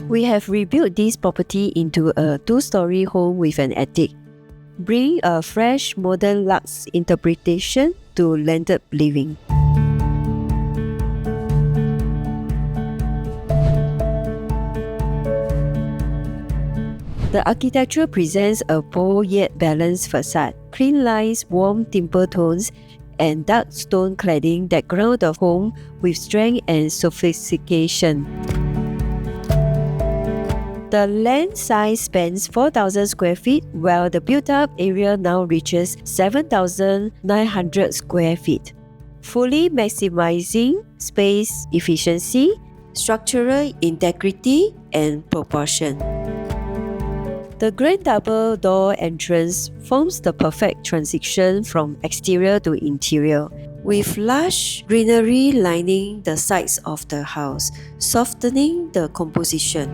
We have rebuilt this property into a 2-story home with an attic, bringing a fresh modern luxe interpretation to landed living. The architecture presents a bold yet balanced facade, clean lines, warm timber tones, and dark stone cladding that ground the home with strength and sophistication. The land size spans 4,000 square feet, while the built-up area now reaches 7,900 square feet, fully maximizing space efficiency, structural integrity, and proportion. The grand double door entrance forms the perfect transition from exterior to interior, with lush greenery lining the sides of the house, softening the composition.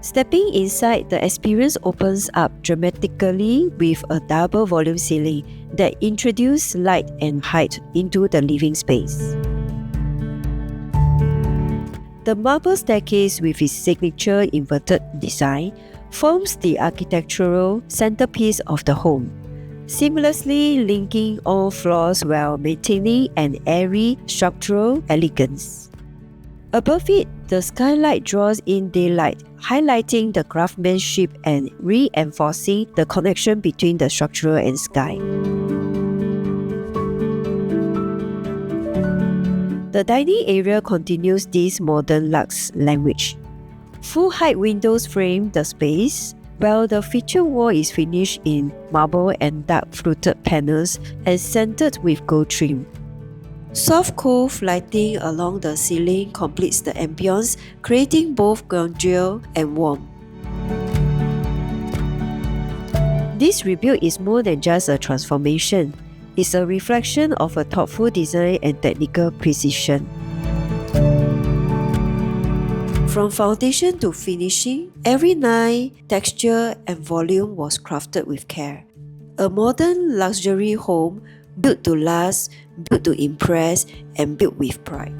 Stepping inside, the experience opens up dramatically with a double volume ceiling that introduces light and height into the living space. The marble staircase with its signature inverted design forms the architectural centerpiece of the home, seamlessly linking all floors while maintaining an airy structural elegance. Above it, the skylight draws in daylight, highlighting the craftsmanship and reinforcing the connection between the structure and sky. The dining area continues this modern luxe language. Full-height windows frame the space, while the feature wall is finished in marble and dark fluted panels and centered with gold trim. Soft cove lighting along the ceiling completes the ambience, creating both grandeur and warmth. This rebuild is more than just a transformation. It's a reflection of a thoughtful design and technical precision. From foundation to finishing, every line, texture, and volume was crafted with care. A modern luxury home built to last, built to impress, and built with pride.